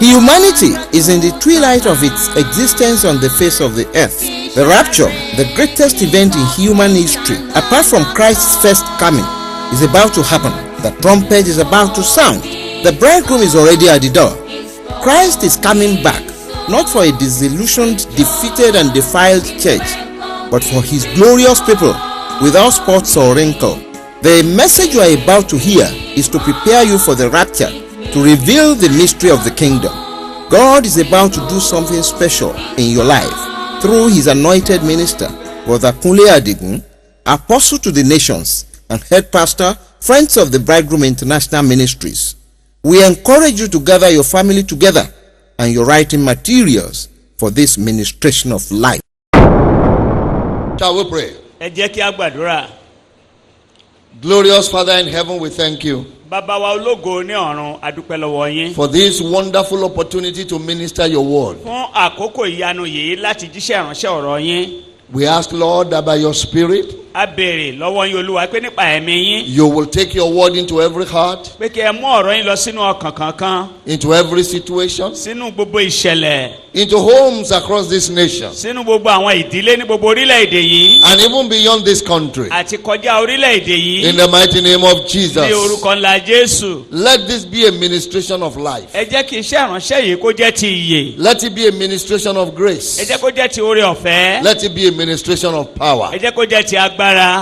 Humanity is in the twilight of its existence on the face of the earth. The rapture, the greatest event in human history, apart from Christ's first coming, is about to happen. The trumpet is about to sound. The bridegroom is already at the door. Christ is coming back, not for a disillusioned, defeated and defiled church, but for his glorious people, without spots or wrinkle. The message you are about to hear is to prepare you for the rapture, to reveal the mystery of the kingdom. God is about to do something special in your life through his anointed minister, Brother Kunle Adigun, apostle to the nations and head pastor, Friends of the Bridegroom International Ministries. We encourage you to gather your family together and your writing materials for this ministration of life. Shall we pray? Ẹ jẹ́ kí a gbàdúrà. Glorious Father in heaven, we thank you Bàbá wa ológo ní ọ̀run, a dúpẹ́ lọ́wọ́ yín. for this wonderful opportunity to minister your word. Fún àkókò ìyanu yìí láti jíṣẹ́ ìránṣẹ́ ọ̀rọ̀ yín. We ask, Lord, that by your Spirit, A béèrè lọ́wọ́ yín Olúwa pé nípa ẹ̀mí yín. you will take your word into every heart, Pé kí ẹ mú ọ̀rọ̀ yín lọ sínú ọkàn kankan, into every situation, sínú gbogbo ìṣẹ̀lẹ̀, into homes across this nation, sínú gbogbo àwọn ìdílé ní gbogbo orílẹ̀-èdè yìí, and even beyond this country. àti kọjá orílẹ̀-èdè yìí. In the mighty name of Ní Jesus, orúkọ ńlá Jésù. let this be a ministration of life. Ẹ jẹ́ kí iṣẹ́ ìránṣẹ́ yìí kó jẹ́ ti ìyè. Let it be a ministration of Ẹ grace. jẹ́ kó jẹ́ ti oore ọ̀fẹ́. Let it be a ministration of power. Ẹ jẹ́ kó jẹ́ ti agbára.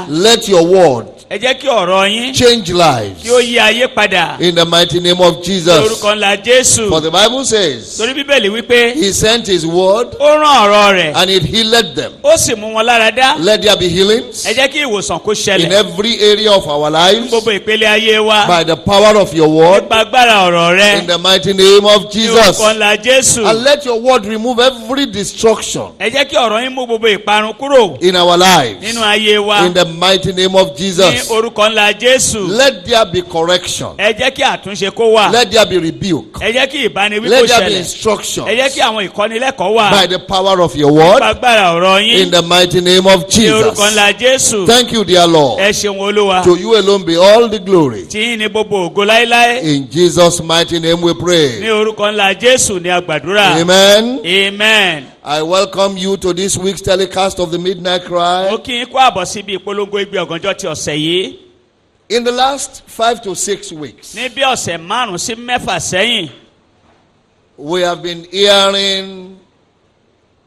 Let your word Ẹ jẹ́ kí ọ̀rọ̀ yín change lives. kí ó yí ayé padà. In the mighty name of Ní Jesus. orúkọ ńlá Jésù. For the Bible says, Torí Bíbélì wípé he sent his word ó rán ọ̀rọ̀ rẹ̀, and it healed them. ó sì mú wọn lára dá. Let there be healings Ẹ jẹ́ kí ìwòsàn kó in ṣẹlẹ̀ every area of our lives gbogbo ìpele ayé wa by the power of your word. nípa agbára ọ̀rọ̀ rẹ̀. In the mighty name of Ní Jesus. orúkọ ńlá Jésù. And let your word remove every destruction Ẹ jẹ́ kí ọ̀rọ̀ yín mú gbogbo ìparun kúrò in our lives. nínú ayé wa. In the mighty name of Ní Jesus. orúkọ ńlá Jésù. Let there be correction. Ẹ jẹ́ kí àtúnṣe kó wà. Let there be rebuke. Ẹ jẹ́ kí ìbániwí kó Let there be ṣẹlẹ̀. instruction Ẹ jẹ́ kí àwọn ìkọ́nilẹ́kọ̀ọ́ wà by the power of your nípa word. agbára ọ̀rọ̀ In yín. the mighty name of Ní orúkọ Jesus. ńlá Jésù. Thank you, dear Lord. Ẹ ṣeun Olúwa. To you alone be all the glory. Tí yín ní gbogbo ògo láéláé. In Jesus' mighty name we Ní pray. orúkọ ńlá Jésù ní àgbàdúrà. Amen. Amen. I welcome you to this week's telecast of the Midnight Cry. Mo kí n kó àbọ̀ síbi ìpolongo igbe ọ̀gànjọ́ ti ọ̀sẹ̀ yìí. In the last 5 to 6 weeks, Ní bí ọ̀sẹ̀ 5 sí 6 sẹ́yìn, we have been hearing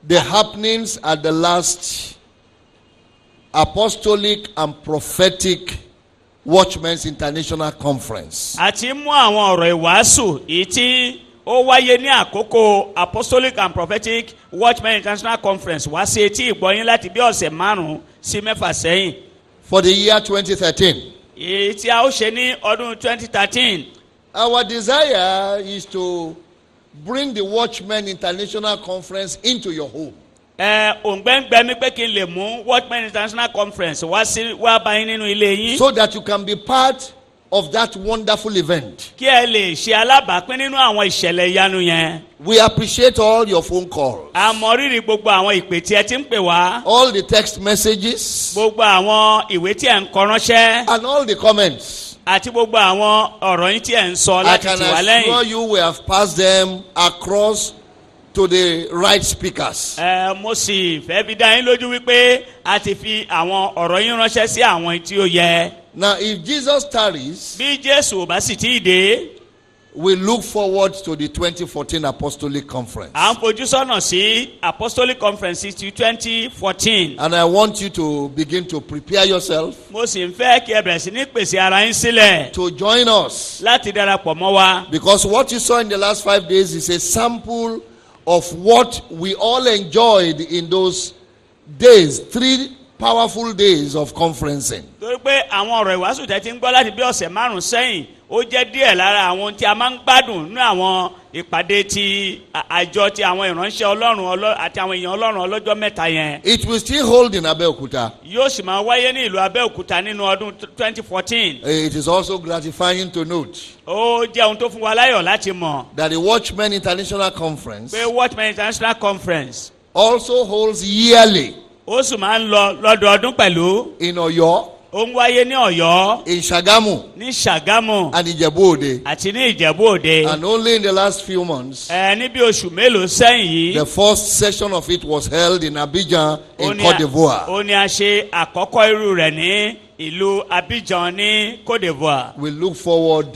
the happenings at the last Apostolic and Prophetic Watchmen's International Conference. a ti mú àwọn ọ̀rọ̀ ìwàásù èyí tí ó wáyé ní àkókò Apostolic and Prophetic Watchmen International Conference wá sí etí ìgbọ́yín láti bí ọ̀sẹ̀ 5 sí 6 sẹ́yìn. For the year 2013. Èyí tí a ó ṣe ní ọdún 2013. Our desire is to bring the Watchmen International Conference into your home. Òǹgbẹ́ngbẹ́ mi pé kí n lè mú Watchmen International Conference wá bá yín nínú ilé yín. So that you can be part of that wonderful event. Kí ẹ lè ṣe alábàápín nínú àwọn ìṣẹ̀lẹ̀ ìyanu yẹn. We appreciate all your phone calls, A mọ rírì gbogbo àwọn ìpè tí ẹ ti ń pè wá. all the text messages, Gbogbo àwọn ìwé tí ẹ ń kọ ránṣẹ́. and all the comments. Àti gbogbo àwọn ọ̀rọ̀ yín tí ẹ ń sọ I láti can tì wá assure lẹ́yìn. you we have passed them across to the right speakers. Mo sì fẹ́ fi dá yín lójú wípé a ti fi àwọn ọ̀rọ̀ yín ránṣẹ́ sí àwọn tí ó yẹ. Now, if Jesus tarries, Bí Jésù ò bá sì tí ì dé, we look forward to the 2014 Apostolic Conference. à ń fojú sọ́nà sí Apostolic Conference ti 2014. And I want you to begin to prepare yourself Mo sì ń fẹ́ kí ẹ bẹ̀rẹ̀ sí ní pèsè ara yín sílẹ̀ to join us. láti darapọ̀ mọ́ wa. Because what you saw in the last 5 days is a sample of what we all enjoyed in those days, 3 powerful days of conferencing. Torí pé àwọn ọ̀rọ̀ ìwàásù tẹ́ ti ń gbọ́ láti bí ọ̀sẹ̀ 5 sẹ́yìn, ó jẹ́ díẹ̀ lára àwọn ohun tí a máa ń gbádùn nínú àwọn ìpàdé ti àjọ ti àwọn ìránṣẹ́ Ọlọ́run àti àwọn èèyàn Ọlọ́run ọlọ́jọ́ mẹ́ta yẹn. It will still hold in Abeokuta. Yóò sì máa wáyé ní ìlú Abẹ́òkúta nínú ọdún 2014. It is also gratifying to note Ó jẹ́ ohun tó fún wa láyọ̀ láti mọ̀ that the Watchmen International Conference pé Watchmen International Conference also holds yearly ó sì máa ń lọ lọ́dọọdún pẹ̀lú in Oyo, ó ń wáyé ní Ọ̀yọ́, in Shagamu, ní Ṣàgámù and Ijebu-Ode. àti ní Ìjẹ̀bú-Òde. And only in the last few months, Ní bí oṣù mélòó sẹ́yìn yìí, the first session of it was held in Abidjan in Côte d'Ivoire. ó ní a ṣe àkọ́kọ́ irú rẹ̀ ní ìlú Abidjan ní Côte d'Ivoire. We look forward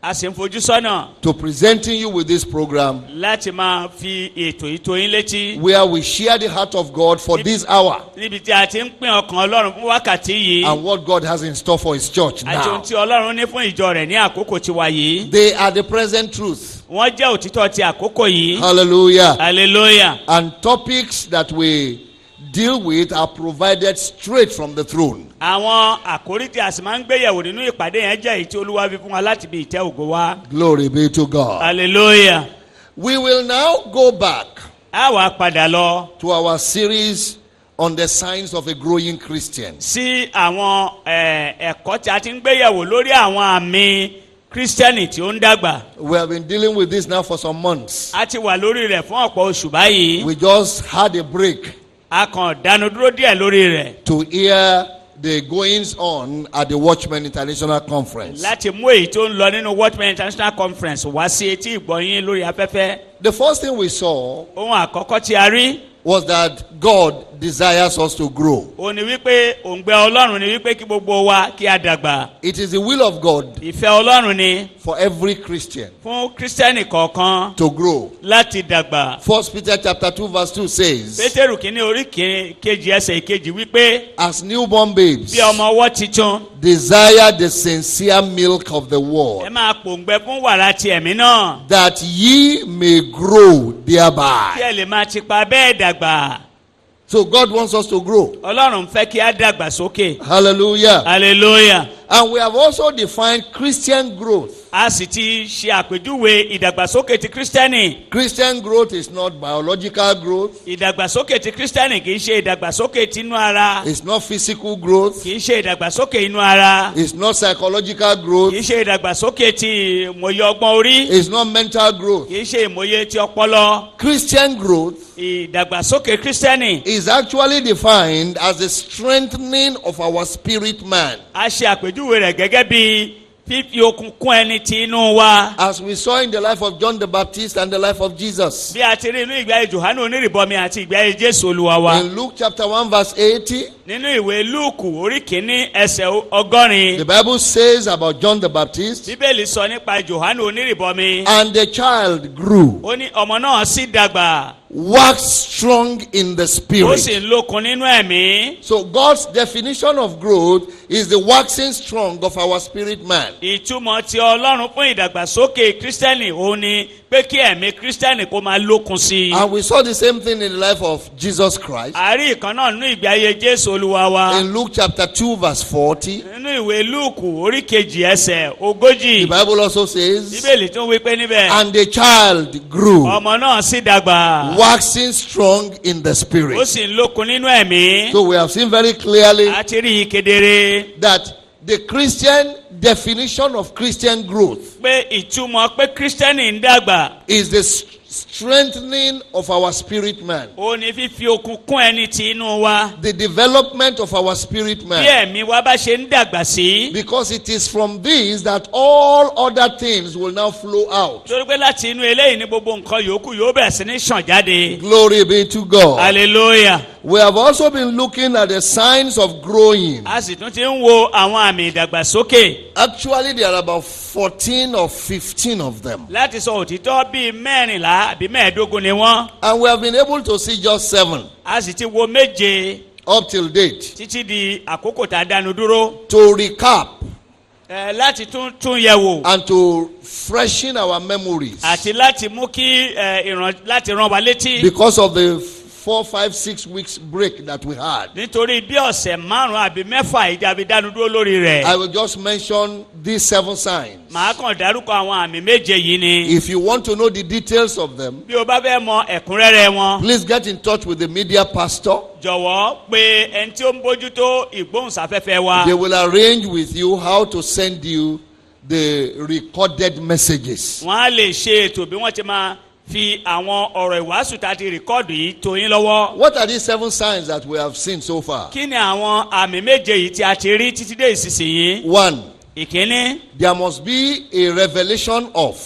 A sì ń fojú sọ́nà to presenting you with this program láti máa fi ètò ìtòyín létí where we share the heart of God for this hour níbi tí a ti ń pín ọkàn Ọlọ́run fún wákàtí yìí and what God has in store for His church àti ohun now. tí Ọlọ́run ní fún ìjọ rẹ̀ ní àkókò tiwa yìí. They are the present truth. Wọ́n jẹ́ òtítọ́ ti àkókò yìí. Hallelujah. Hallelujah. And topics that we deal with are provided straight from the throne. Àwọn àkórí tí a sì máa ń gbéyẹ̀wò nínú ìpàdé yẹn jẹ́ èyí tí Olúwa fi fún wa láti bí ìtẹ́ ògo wá. Glory be to God. Hallelujah. We will now go back A wá padà lọ to our series on the signs of a growing Christian. sí àwọn ẹ̀kọ́ tí a ti ń gbéyẹ̀wò lórí àwọn àmì Kírísítẹ́nì tí ó ń dàgbà. We have been dealing with this now for some months. A ti wà lórí rẹ̀ fún ọ̀pọ̀ oṣù báyìí. We just had a break A kàn dánu dúró díẹ̀ lórí rẹ̀ to hear the goings on at the Watchmen International Conference. láti mú èyí tó ń lọ nínú Watchmen International Conference wá sí etí ìgbọ̀nyín lórí afẹ́fẹ́. The first thing we saw Ohun àkọ́kọ́ tí a rí was that God desires us to grow. ó ní wípé òǹgbẹ Ọlọ́run ni wípé kí gbogbo wa kí a dàgbà. It is the will of God Ìfẹ́ Ọlọ́run ni for every Christian fún Kírísítẹ́nì kọ̀ọ̀kan to grow. láti dàgbà. 1 Peter chapter 2 verse 2 says, Pétérù kìíní orí kejì ẹsẹ̀ ìkejì wípé as newborn babes, bí ọmọ ọwọ́ titun desire the sincere milk of the ẹ word, máa pòǹgbẹ fún wàrà ti ẹ̀mí náà that ye may grow kí thereby. ẹ lè máa tipa bẹ́ẹ̀ dàgbà. So God wants us to grow. Ọlọ́run fẹ́ kí a dàgbà sókè. Hallelujah. Hallelujah. And we have also defined Christian growth. A sì ti ṣe àpèjúwe ìdàgbàsókè ti Kírísítẹ́nì. Christian growth is not biological growth. Ìdàgbàsókè ti Kírísítẹ́nì kì í ṣe ìdàgbàsókè tinú ara. It's not physical growth. Kì í ṣe ìdàgbàsókè inú ara. It's not psychological Kì í growth. ṣe ìdàgbàsókè ti ìmòye ọgbọ́n orí. It's not mental growth. Kì í ṣe ìmòye ti ọpọlọ. Christian growth Ìdàgbàsókè Kírísítẹ́nì. is actually defined as the strengthening of our spirit man. A ṣe àpèjúwe rẹ̀ gẹ́gẹ́ bí fífi okun kún ẹni tí inú wa. As we saw in the life of John the Baptist and the life of Jesus. Bí a ti rí inú ìgbé ayé Jòhánù onírìbọmi àti ìgbé ayé Jésù Olúwa wa. In Luke chapter 1 verse 80, Nínú ìwé Lúùkù orí kìíní ẹsẹ̀ ọgọ́rin. the Bible says about John the Baptist, Bíbélì sọ nípa Jòhánù onírìbọmi. and the child grew, Ó ní ọmọ náà sì dàgbà. waxed strong in the Ó sì spirit. ń lókun nínú ẹ̀mí. So God's definition of growth is the waxing strong of our spirit man. Ìtumọ̀ ti Ọlọ́run fún ìdàgbàsókè Kírísítẹ́nì òun ni pé kí ẹ̀mí Kírísítẹ́nì kó máa lókun sí i. And we saw the same thing in the life of Jesus Christ. Àárí ìkan náà nínú ìgbé ayé Jésù Olúwa wa. In Luke chapter 2 verse 40, Nínú ìwé Lúùkù orí kejì ẹsẹ̀ ogójì. the Bible also says, Bíbélì tún wí pé níbẹ̀. and the child grew, Ọmọ náà sì dàgbà. waxing strong in the Ó spirit. sì ń lókun nínú ẹ̀mí. So we have seen very clearly A ti rí i kedere that the Christian definition of Christian growth pé ìtumọ̀ pé Kírísítẹ́nì ń dàgbà. is the strengthening of our spirit man, Ó ní fífi okun kún ẹni tí inú wa. the development of our spirit Bí man. ẹ̀mí wa bá ṣe ń dàgbà sí. Because it is from this that all other things will now flow out. Torí pé láti inú eléyìí ní gbogbo nǹkan yòókù yóò bẹ̀rẹ̀ sí ní ṣàn jáde. Glory be to God. Hallelujah. We have also been looking at the signs of growing. A sì tún ti ń wo àwọn àmì ìdàgbàsókè. Actually, there are about 14 or 15 of them. Láti sọ òtítọ́ bíi mẹ́rìnlá àbí mẹ́ẹ̀ẹ́dógún ni wọ́n. And we have been able to see just 7 A sì ti wo méje up till date. títí di àkókò tá a dánu dúró. To recap Láti tún yẹ̀ wò. and to freshen our memories. Àti láti mú kí láti rán wa létí. Because of the 4, 5, 6 weeks break that we had. Nítorí bí ọ̀sẹ̀ márùn-ún àbí mẹ́fà ìjàbí dánu dúró lórí rẹ̀. I will just mention these 7 signs. Màá kàn dárúkọ àwọn àmì méje yìí ni. If you want to know the details of them, Bí o bá fẹ́ mọ ẹ̀kúnrẹ́rẹ́ wọn. please get in touch with the media pastor. Jọ̀wọ́ pé ẹni tí ó ń bójútó ìgbóhùnsáfẹ́fẹ́ wa. They will arrange with you how to send you the recorded messages. Wọ́n á lè ṣe ètò bí wọ́n ti máa fi àwọn ọ̀rọ̀ ìwàásù tá a ti rìkọ́ọ̀dù yìí tó yín lọ́wọ́. What are these 7 signs that we have seen so far? kí ni àwọn àmì méje yìí tí a ti rí títí dé ìsinsìnyí? 1. ìkíní, There must be a revelation of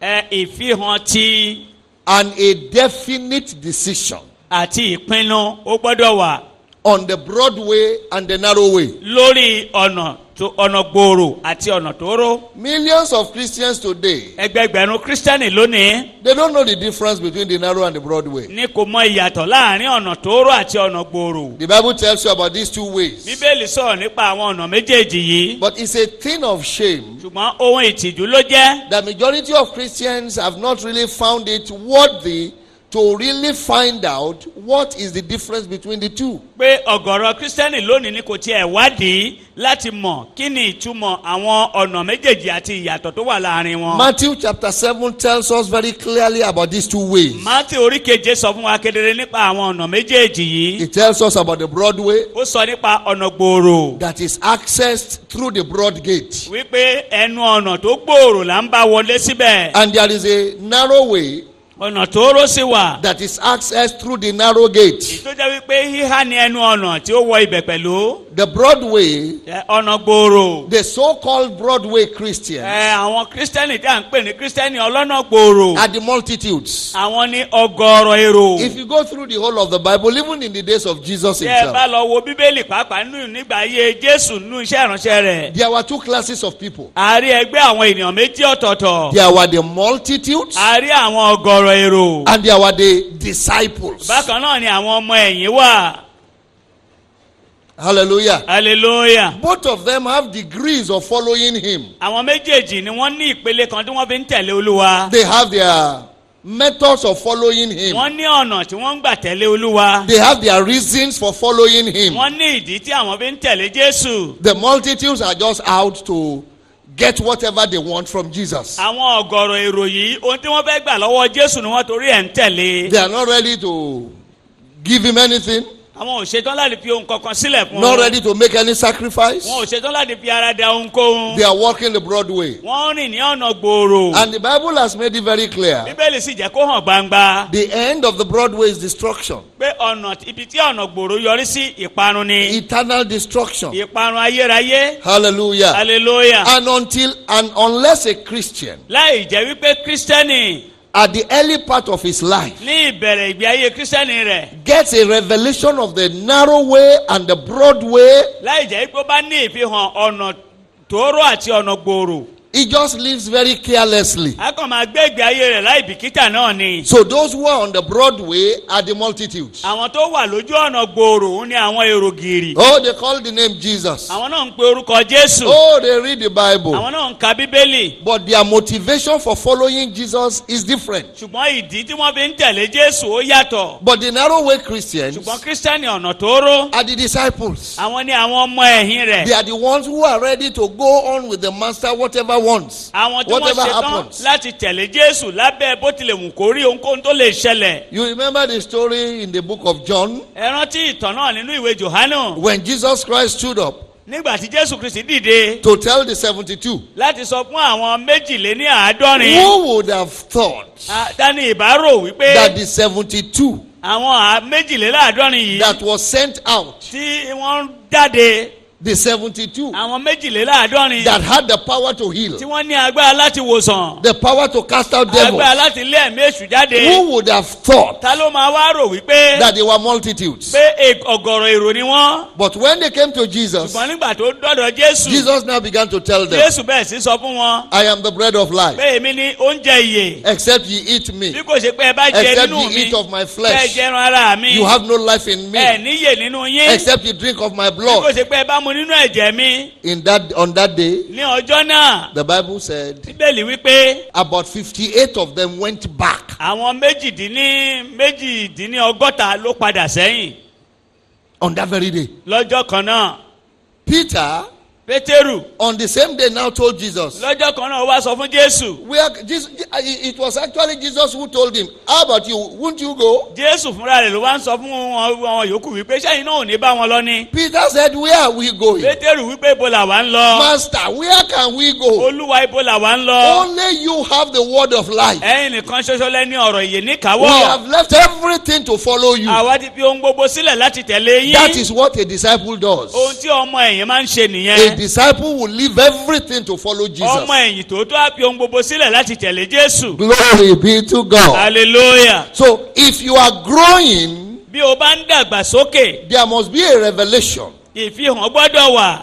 ìfihàn ti and a definite decision àti ìpinnu ó gbọ́dọ̀ wà on the broad way and the narrow way. lórí ọ̀nà gbòòrò àti ọ̀nà tóóró. Millions of Christians today, ẹgbẹgbẹ̀rún kírísítẹ́nì lónìí they don't know the difference between the narrow and the broad way. ní kò mọ ìyàtọ̀ láàrin ọ̀nà tóóró àti ọ̀nà gbòòrò. The Bible tells you about these 2 ways. bíbélì sọ̀rọ̀ nípa àwọn ọ̀nà méjèèjì yìí. But it's a thing of shame ṣùgbọ́n ohun ìtìjú ló jẹ́. the majority of Christians have not really found it worthy to really find out what is the difference between the two. pé ọ̀gọ̀rọ̀ kírísítẹ́nì lónìí ni kò tiẹ̀ wádìí láti mọ̀ kí ni ìtumọ̀ àwọn ọ̀nà méjèèjì àti ìyàtọ̀ tó wà láàrin wọn. Matthew chapter 7 tells us very clearly about these 2 ways. Mátíù orí keje sọ fún wa kedere nípa àwọn ọ̀nà méjèèjì yìí. It tells us about the broad way ó sọ nípa ọ̀nà gbòòrò that is accessed through the broad gate. wípé ẹnu ọ̀nà tó gbòòrò là ń bá wọlé síbẹ̀. And there is a narrow way ọ̀nà tóóró sì wà. that is accessed through the narrow gate. tó jẹ́ wípé híhá ni ẹnu ọ̀nà tí ó wọ ibẹ̀ pẹ̀lú. The broad way, ọ̀nà gbòòrò. the so-called Broadway Christians àwọn kírísítẹ́nì tí à ń pè ní kírísítẹ́nì ọlọ́nà gbòòrò. are the multitudes. àwọn ní ọgọ́rọ̀ èrò. If you go through the whole of the Bible, even in the days of Jesus tí ẹ bá himself, lọ wo bíbélì pàápàá nígbà ayé Jésù nínú iṣẹ́ ìránṣẹ́ rẹ̀. there were 2 classes of people. a rí ẹgbẹ́ àwọn ènìyàn méjì ọ̀tọ̀ọ̀tọ̀. There were the multitudes a rí àwọn ọgọ́rọ̀ èrò. and there were the disciples. bákan náà ni àwọn ọmọ ẹ̀yìn wà. Hallelujah. hallelujah. Both of them have degrees of following him. àwọn méjèèjì ni wọ́n ní ìpele kan tí wọ́n fi ń tẹ̀lé Olúwa. They have their methods of following him. wọ́n ní ọ̀nà tí wọ́n ń gbà tẹ̀lé Olúwa. They have their reasons for following him. wọ́n ní ìdí tí àwọn fi ń tẹ̀lé Jésù. The multitudes are just out to get whatever they want from Jesus. àwọn ọ̀gọ̀rọ̀ èrò yìí ohun tí wọ́n fẹ́ gbà lọ́wọ́ Jésù ni wọ́n torí ẹ̀ ń tẹ̀lé. They are not ready to give him anything, àwọn ò ṣetán láti fi ohun kankan sílẹ̀ fún not ready to make any sacrifice. wọn ò ṣetán láti fi ara da ohunkóhun. They are walking the broad way. wọ́n rìn ní ọ̀nà gbòòrò. And the Bible has made it very clear. bíbélì sì jẹ́ kó hàn gbangba. The end of the broad way is destruction, pé ibi tí ọ̀nà gbòòrò yọrí sí ìparun ni. eternal destruction. ìparun ayérayé. Hallelujah. hallelujah. And unless a Christian láì jẹ́ wípé kírísítẹ́nì at the early part of his life ní ìbẹ̀rẹ̀ ìgbé ayé kírísítẹ́nì rẹ̀. gets a revelation of the narrow way and the broad way, láì jẹ́ wípé ó bá ní ìfihàn ọ̀nà tóóró àti ọ̀nà gbòòrò. he just lives very carelessly. a kàn máa gbé ìgbé ayé rẹ̀ láì bìkítà náà ni. So those who are on the broad way are the multitudes. àwọn tó wà lójú ọ̀nà gbòòrò ń ní àwọn èrò gìrì. Oh, they call the name Jesus. àwọn náà ń pe orúkọ Jésù. Oh, they read the Bible. àwọn náà ń ka bíbélì. But their motivation for following Jesus is different. ṣùgbọ́n ìdí tí wọ́n fi ń tẹ̀lé Jésù ó yàtọ̀. But the narrow way Christians ṣùgbọ́n kírísítẹ́nì ọ̀nà tóóró. are the disciples. àwọn ni àwọn ọmọ ẹ̀yìn rẹ̀. They are the ones who are ready to go on with the master whatever wants. àwọn tí wọ́n Whatever ṣetán happens. láti tẹ̀lé Jésù lábẹ́ bó tilẹ̀ wù kó rí ohunkóhun tó lè ṣẹlẹ̀. You remember the story in the book of John ẹ rántí ìtàn náà nínú ìwé Jòhánù. when Jesus Christ stood up nígbà tí Jésù Kristi dìde to tell the 72. láti sọ fún àwọn méjìléníàádọ́rin. Who would have thought dání ìbárò wípé that the 72 àwọn méjìléláàádọ́rin yìí that was sent out, tí wọ́n jáde the 72 àwọn méjìléláàádọ́rin that had the power to heal, tí wọ́n ní agbára láti wòsàn the power to cast out agbára devils, láti lé ẹ̀mí èṣù jáde. who would have thought ta ló máa wá rò wípé that they were multitudes? pé ọ̀gọ̀rọ̀ èrò ni wọ́n. But when they came to Jesus, ṣùgbọ́n nígbà tó dọ́dọ̀ Jésù Jesus now began to tell them, Jésù bẹ́ẹ̀ sí sọ fún wọn I am the bread of life. pé èmi ni oúnjẹ ìyè Except ye eat me, bí kò ṣe pé ẹ bá jẹ except nínú ye mi eat of my bẹ́ẹ̀ flesh, jẹ ẹran ara mi you have no life in ẹ me. níyè nínú yín Except you drink of my bí kò blood. ṣe pé ẹ bá mu nínú ẹ̀jẹ̀ mi. On that day, ní ọjọ́ náà the Bible said bíbélì wípé about 58 of them went back àwọn méjìdínlọ́gọ́ta ló padà sẹ́yìn on that very day. lọ́jọ́ kan náà. Peter Pétérù on the same day now told Jesus. lọ́jọ́ kan náà ó wá sọ fún Jésù. It was actually Jesus who told him, how about you? Won't you go? Jésù fúnra rẹ̀ ló wá ń sọ fún wọn yòókù wípé sẹ́yìn náà ò ní bá wọn lọ ni. Peter said, where are we going? Pétérù wípé ibo là wá ń lọ. Master, where can we go? Olúwa ibo là wá ń lọ. Only you have the word of life. ẹ̀yin nìkan ṣoṣo lẹ́ni ọ̀rọ̀ ìyè We níkàáwọ́. have left everything to follow you. àwa ti fi ohun gbogbo sílẹ̀ láti tẹ̀lé yín. That is what a disciple does. ohun tí ọmọ ẹ̀yìn máa ń ṣe A nìyẹn. disciple will leave everything to follow Jesus. ọmọ ẹ̀yìn tòótọ́ á fi ohun gbogbo sílẹ̀ láti tẹ̀lé Jésù. Glory be to God. hallelujah. So if you are growing, bí o bá ń dàgbà sókè there must be a revelation ìfihàn gbọ́dọ̀ wà.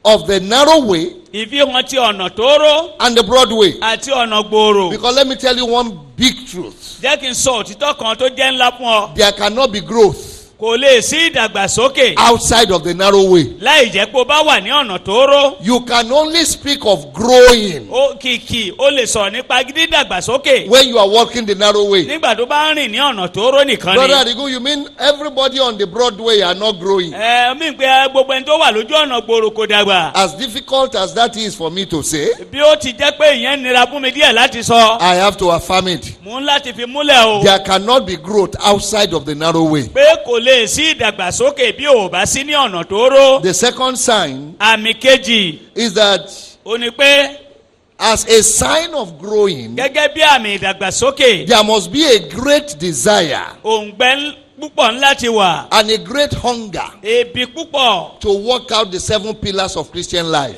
of the narrow way ìfihàn ti ọ̀nà tóóró and the broad way. àti ọ̀nà gbòòrò. Because let me tell you one big truth. jẹ́ kí n sọ òtítọ́ kan tó jẹ́ ńlá fún ọ. There cannot be growth kò lè sí ìdàgbàsókè outside of the narrow way. láì jẹ́ pé o bá wà ní ọ̀nà tóóró. You can only speak of growing ó kìkì ó lè sọ̀rọ̀ nípa dídàgbàsókè when you are walking the narrow way. nígbà tó bá ń rìn ní ọ̀nà tóóró nìkan Brother ni. Adigun, you mean everybody on the broad way are not growing? mí pé gbogbo ẹni tó wà lójú ọ̀nà gbòòrò kò dàgbà. As difficult as that is for me to say, bí ó ti jẹ́ pé ìyẹn nira fún mi díẹ̀ láti sọ. I have to affirm it. mò ń láti fi múlẹ̀ o. There cannot be growth outside of the narrow way. pé kò lè sí ìdàgbàsókè bí ò bá sí ní ọ̀nà tóóró. The second sign àmì kejì is that ó ní pé as a sign of growing, gẹ́gẹ́ bí àmì ìdàgbàsókè there must be a great desire òǹgbẹ púpọ̀ ńlá ti wà. and a great hunger ebi púpọ̀ to work out the 7 pillars of Christian life.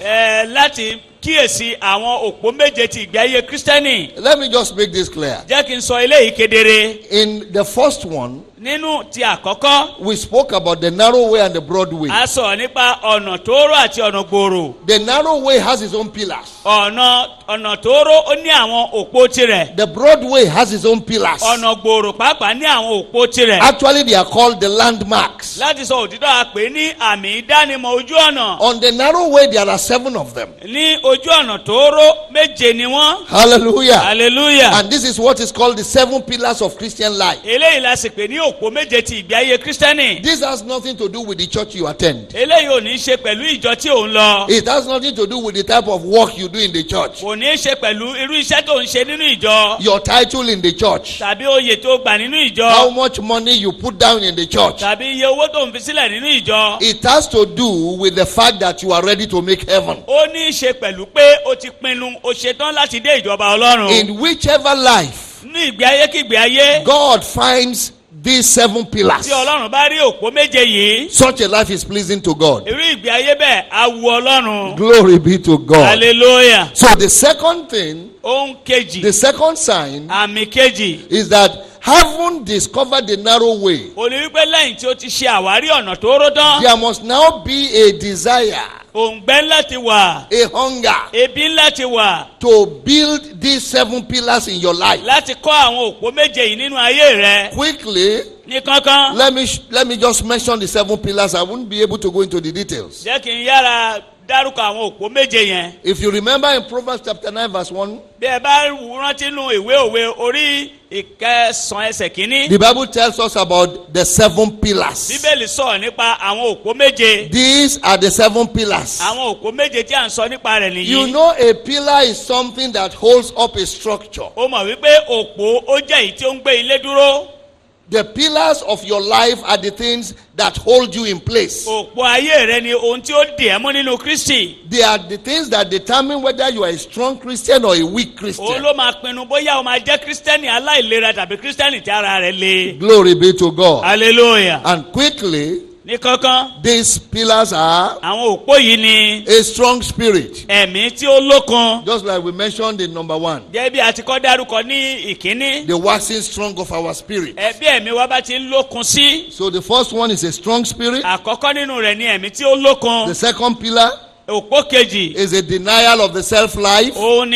láti kíyèsí àwọn òpó méje ti ìgbé ayé Kristẹni. Let me just make this clear. jẹ́ kí n sọ eléyìí kedere. In the first one, nínú ti àkọ́kọ́ we spoke about the narrow way and the broad way. a sọ̀rọ̀ nípa ọ̀nà tóóró àti ọ̀nà gbòòrò. The narrow way has its own pillars. ọ̀nà tóóró ó ní àwọn òpó tirẹ̀. The broad way has its own pillars. ọ̀nà gbòòrò pàápàá ní àwọn òpó tirẹ̀. Actually, they are called the landmarks. láti sọ òtítọ́ a pè ní àmì ìdánimọ̀ ojú ọ̀nà. On the narrow way, there are 7 of them. ní ojú ọ̀nà tóóró méje ni wọ́n. Hallelujah. hallelujah. And this is what is called the 7 pillars of Christian life. eléyìí la sì pè ní òpó méje ti ìgbé ayé Kristẹni. This has nothing to do with the church you attend. eléyìí ò ní í ṣe pẹ̀lú ìjọ tí ò ń lọ. It has nothing to do with the type of work you do in the church. kò ní í ṣe pẹ̀lú irú iṣẹ́ tó ń ṣe nínú ìjọ. Your title in the church. tàbí oyè tó gbà nínú ìjọ. How much money you put down in the church. tàbí iye owó tó ń fi sílẹ̀ nínú ìjọ. It has to do with the fact that you are ready to make heaven. ó ní í ṣe pẹ̀lú pé o ti pinnu o ṣetán láti dé ìjọba Ọlọ́run. In whichever life ní ìgbé ayé kí ìgbé ayé. God finds these 7 pillars, tí Ọlọ́run bá rí òpó méje yìí. such a life is pleasing to God. irú ìgbé ayé bẹ́ẹ̀ á wu Ọlọ́run. Glory be to God. hallelujah. So the second thing, ohun kejì. the second sign àmì kejì. is that having discovered the narrow way, ó ní wípé lẹ́yìn tí o ti ṣe àwárí ọ̀nà tóóró tán. there must now be a desire, òǹgbẹ ńlá ti wà. a hunger ebi ńlá ti wà. to build these 7 pillars in your life. láti kọ́ àwọn òpó méje yìí nínú ayé rẹ. Quickly, ní kánkán. let me just mention the 7 pillars. I won't be able to go into the details. jẹ́ kí n yára dárúkọ àwọn òpó méje yẹn. If you remember in Proverbs chapter 9 verse 1, bí ẹ bá rántí nínú ìwé òwe orí ìkẹsàn ẹsẹ̀ kínní. the Bible tells us about the 7 pillars. bíbélì sọ̀rọ̀ nípa àwọn òpó méje. These are the 7 pillars. àwọn òpó méje tí à ń sọ nípa rẹ̀ nìyí. You know, a pillar is something that holds up a structure. ó mọ̀ wípé òpó ó jẹ́ èyí tí ó ń gbé ilé dúró. The pillars of your life are the things that hold you in place. òpó ayé rẹ ni ohun tí ó dì ẹ́ mú nínú Kristi. They are the things that determine whether you are a strong Christian or a weak òun Christian. ló máa pinnu bóyá o máa jẹ́ Kristẹni aláìlera tàbí Kristẹni tí ara rẹ̀ le. Glory be to God. hallelujah. And quickly, ní kánkán. these pillars are àwọn òpó yìí ni a strong spirit. ẹ̀mí tí ó lókun. Just like we mentioned in number 1. jẹ́ bí a ti kọ́ dárúkọ ní ìkíní. The waxing strong of our spirit. bí ẹ̀mí wa bá ti ń lókun sí. So the first one is a strong spirit. àkọ́kọ́ nínú rẹ̀ ni ẹ̀mí tí ó lókun. The second pillar òpó kejì. is a denial of the self-life. òun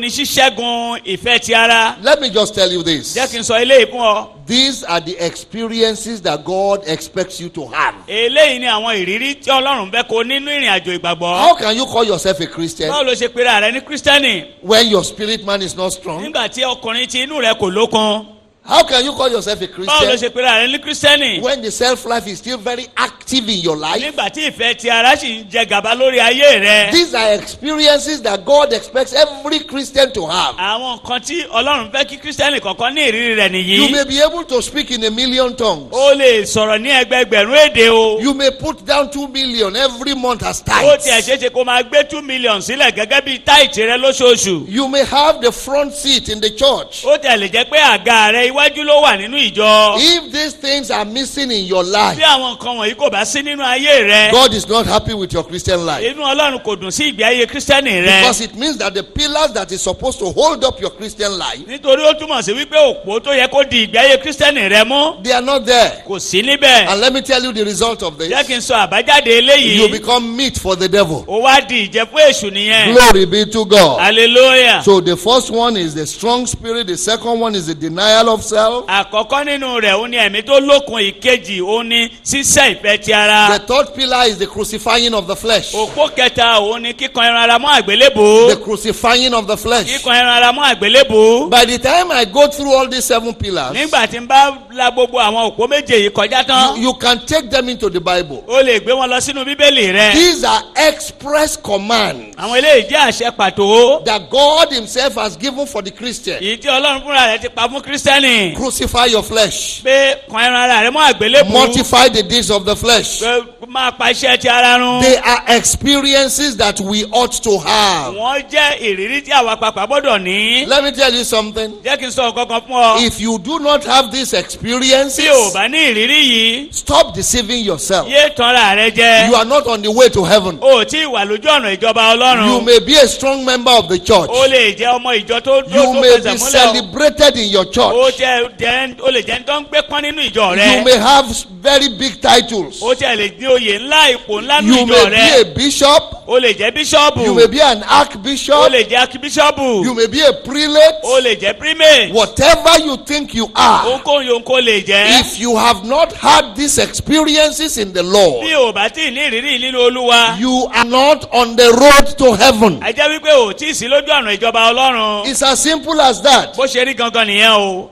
ni ṣíṣẹ́gun ìfẹ́ ti ara. Let me just tell you this. jẹ́ kí n sọ eléyìí fún ọ. These are the experiences that God expects you to have. eléyìí ni àwọn ìrírí tí Ọlọ́run fẹ́ kó nínú ìrìn àjò ìgbàgbọ́. How can you call yourself a Christian báwo ló ṣe pera rẹ ní Kristẹni when your spirit man is not strong? nígbà tí ọkùnrin tí inú rẹ kò lókun? How can you call yourself a báwo ló Christian ṣe pera rẹ ní Kristẹni when the self-life is still very active active in your life. nígbà tí ìfẹ́ ti ara sì ń jẹ gàba lórí ayé rẹ. These are experiences that God expects every Christian to have. àwọn nǹkan tí ọlọ́run fẹ́ kí kírísítẹ́nì kọ̀ọ̀kan ní ìrírí rẹ̀ nìyí. You may be able to speak in 1,000,000 tongues. ó lè sọ̀rọ̀ ní ẹgbẹgbẹ̀rún èdè o. You may put down 2 million every month as ó tiẹ̀ tithes. ṣeéṣe kó máa gbé 2 million sílẹ̀ gẹ́gẹ́ bí táìtì rẹ lóṣooṣù. You may have the front seat in the church. ó tiẹ̀ lè jẹ́ pé àga rẹ iwájú ló wà nínú ìjọ. If these things are missing in your life, bí àwọn nǹkan wọ̀nyí kò bá sí nínú ayé rẹ. God is not happy with your Christian life. inú ọlọ́run kò dùn sí ìgbé ayé kírísítẹ́nì rẹ. Because it means that the pillars that is supposed to hold up your Christian life, nítorí ó túmọ̀ sí wípé òpó tó yẹ kó di ìgbé ayé kírísítẹ́nì rẹ mú they are not there. kò sí níbẹ̀. And let me tell you the result of jẹ́ this. kí n sọ àbájáde eléyìí. You become meat for the devil. ó wá di ìjẹ fún èṣù nìyẹn. Glory be to God. hallelujah. So the first one is the strong spirit. The second one is the denial of self. àkọ́kọ́ nínú rẹ̀ ó ní ẹ̀mí tó lókun. ìkejì ó ní sísẹ́ ìfẹ́ ti ara. The third pillar is the crucifying of the flesh. òpó kẹta ó ní kíkan ẹran ara mọ́ àgbélébùú. The crucifying of the flesh. kíkan ẹran ara mọ́ àgbélébùú. By the time I go through all these 7 pillars, nígbà tí n bá la gbogbo àwọn òpó méje yìí kọjá tán. you can take them into the Bible. ó lè gbé wọn lọ sínú bíbélì rẹ. These are express commands àwọn eléyìí jẹ́ àṣẹ pàtó. that God himself has given for the Christian. èyí tí ọlọ́run fúnra rẹ̀ ti pa fún kírísítẹ́nì. Crucify your flesh. pé kan ẹran ara rẹ mọ́ àgbélébùú. Mortify the deeds of the flesh. pé máa pa iṣẹ́ ti ara run. They are experiences that we ought to have. wọ́n jẹ́ ìrírí tí àwa pàpà gbọ́dọ̀ ní. Let me tell you something. jẹ́ kí n sọ nǹkan kan fún ọ. If you do not have these experiences, tí o bá ní ìrírí yìí. stop deceiving yourself. yé tanra rẹ jẹ. You are not on the way to heaven. o tí ì wà lójú ọ̀nà ìjọba You ọlọ́run. may be a strong member of the church. o lè jẹ́ ọmọ ìjọ tó You may fẹsẹ̀ be múlẹ̀ o. celebrated in your o church. lè jẹ́ tó ń gbé pọ́n nínú ìjọ You rẹ. may have very big titles. o tiẹ̀ lè ní oyè ńlá ipò ńlá nínú You ìjọ may be rẹ. a bishop. o lè jẹ́ bíṣọ́ọ̀bù. You may be an o archbishop. lè jẹ́ akíbíṣọ́ọ̀bù. You may be a prelate. o lè jẹ́ prímè. Whatever you think you are, ohunkóhun yòókù kó lè jẹ́. if you have not had these experiences in the Lord, bí o bá tí ì ní ìrírí nínú olúwa. you are not on the road to heaven. a jẹ́ wípé o tí ì sí lójú ọ̀nà ìjọba ọlọ́run. It's as simple as that. bó ṣe rí gangan nìyẹn o.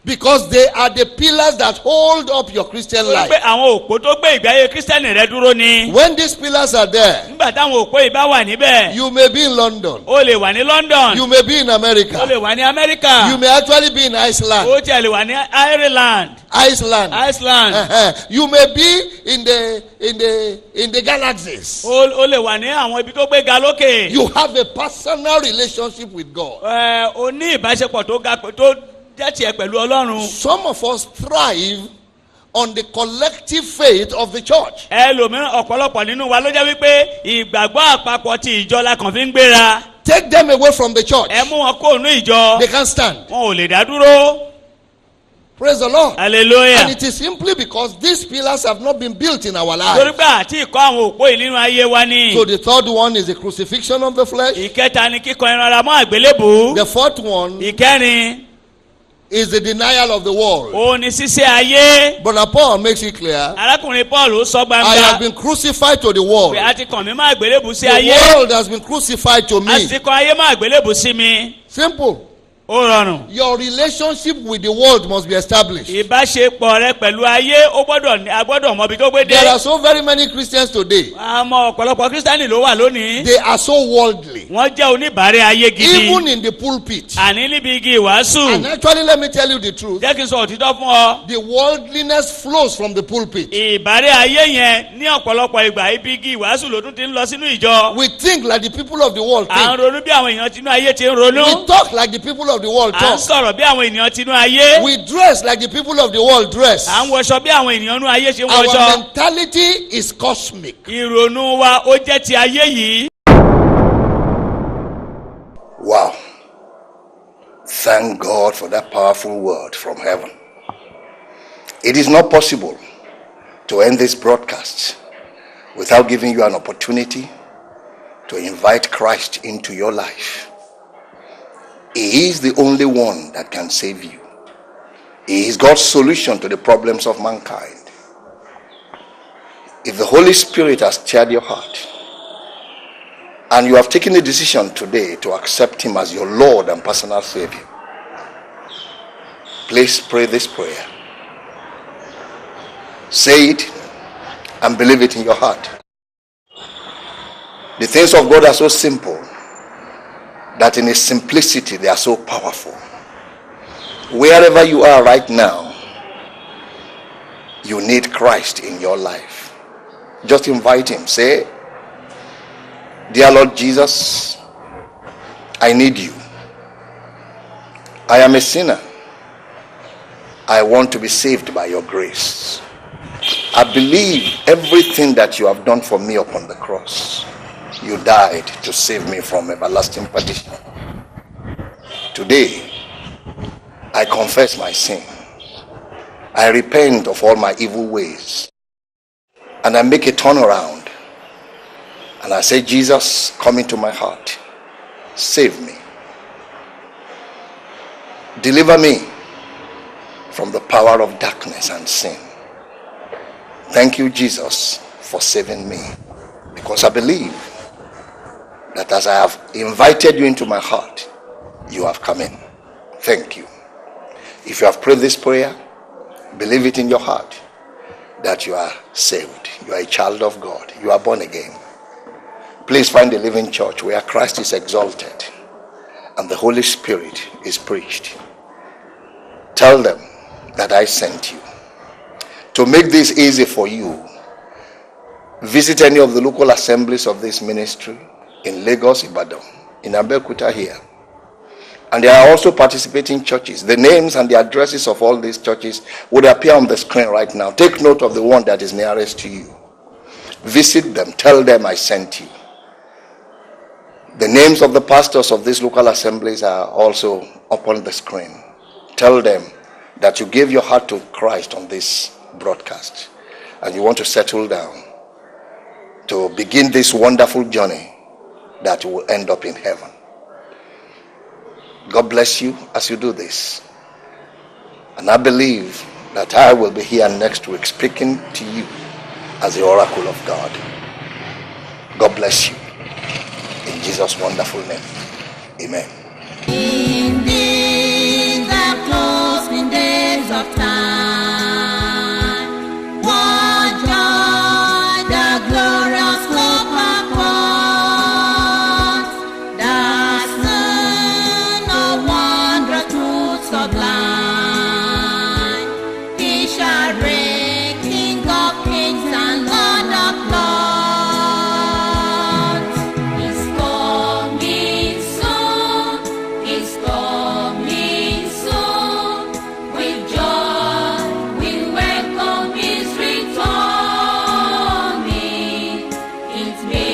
Because they are the pillars that hold up your Christian torí life. pé àwọn òpó tó gbé ìgbé ayé kírísítẹ́nì rẹ dúró ni. When these pillars are there, nígbà táwọn òpó yìí bá wà níbẹ̀. you may be in London. o lè wà ní London. You may be in o America. lè wà ní Amẹ́ríkà. You may actually be in Iceland. o tiẹ̀ lè wà ní Ireland. Iceland. You may be in the galaxies. o lè wà ní àwọn ibi tó gbé ga lókè. You have a personal relationship with God. o ní ìbáṣepọ̀ tó ga tó jẹ́ tiẹ̀ pẹ̀lú ọlọ́run. Some of us thrive on the collective faith of the church. ẹlòmíràn ọ̀pọ̀lọpọ̀ nínú wa ló jẹ́ wípé ìgbàgbọ́ àpapọ̀ ti ìjọ la kàn fi ń gbéra. Take them away from the church. ẹ mú wọn kó nínú ìjọ. They can't stand. wọn ò lè dá dúró. Praise the Lord. hallelujah. And it is simply because these pillars have not been built in our torí lives. pé àti ìkọ́ àwọn òpó yìí nínú ayé wa ni. So the third one is the crucifixion of the flesh. ìkẹta ni kíkọ ẹran ara mọ́ àgbélébùú. The fourth one ìkẹrin is the denial of the world. òun ni ṣíṣe ayé. But Paul makes it clear. arákùnrin Paul ó sọ I have gbangba been crucified to the world. pé a ti kàn mí mọ́ àgbélébùú sí The ayé. world has been crucified to a me. ti kàn ayé mọ́ àgbélébùú sí mi. Simple. ó rọrùn. Your relationship with the world must be established. ìbáṣepọ̀ rẹ pẹ̀lú ayé a gbọ́dọ̀ mọ ibi tó gbé dé. There are so very many Christians today. àmọ́ ọ̀pọ̀lọpọ̀ kírísítánì ló wà lónìí. They are so worldly. wọ́n jẹ́ oníbàárẹ̀ ayé gidi. Even in the pulpit. àní níbi igi ìwàásù. And actually, let me tell you the truth. jẹ́ kí n sọ òtítọ́ fún ọ. The worldliness flows from the pulpit. ìbàárẹ̀ ayé yẹn ní ọ̀pọ̀lọpọ̀ ìgbà ibi igi ìwàásù ló tún ti ń lọ sínú ìjọ. We think like the people of the world à ń think. ronú bí àwọn èèyàn tinú ayé ti ń ronú. We talk like the people of the world à ń talk. sọ̀rọ̀ bí àwọn ènìyàn tinú ayé. We dress like the people of the world dress. à ń wọṣọ bí àwọn ènìyàn inú ayé ṣe ń Our wọṣọ. mentality is cosmic. ìrònú wa ó jẹ́ ti ayé yìí. Wow. Thank God for that powerful word from heaven. It is not possible to end this broadcast without giving you an opportunity to invite Christ into your life. He is the only one that can save you. He is God's solution to the problems of mankind. If the Holy Spirit has stirred your heart, and you have taken a decision today to accept Him as your Lord and personal Savior, please pray this prayer. Say it and believe it in your heart. The things of God are so simple that in its simplicity they are so powerful. Wherever you are right now, you need Christ in your life. Just invite him. Say, dear Lord Jesus, I need you. I am a sinner. I want to be saved by your grace. I believe everything that you have done for me upon the cross. You died to save me from everlasting perdition. Today, I confess my sin. I repent of all my evil ways. And I make a turnaround. And I say, Jesus, come into my heart. Save me. Deliver me from the power of darkness and sin. Thank you, Jesus, for saving me. Because I believe that as I have invited you into my heart, you have come in. Thank you. If you have prayed this prayer, believe it in your heart that you are saved. You are a child of God. You are born again. Please find a living church where Christ is exalted and the Holy Spirit is preached. Tell them that I sent you. To make this easy for you, visit any of the local assemblies of this ministry in Lagos, Ibadan, in Abeokuta here. And there are also participating churches. The names and the addresses of all these churches would appear on the screen right now. Take note of the one that is nearest to you. Visit them. Tell them I sent you. The names of the pastors of these local assemblies are also up on the screen. Tell them that you gave your heart to Christ on this broadcast and you want to settle down to begin this wonderful journey that will end up in heaven. God bless you as you do this. And I believe that I will be here next week speaking to you as the oracle of God. God bless you. In Jesus' wonderful name. Amen. In these the closing days of time, what joy the glorious hope upon, the sun of wondrous truth sublime. He shall reign, King of kings and Lord of lords. He's coming soon. He's coming soon. With joy we welcome his returning. It's been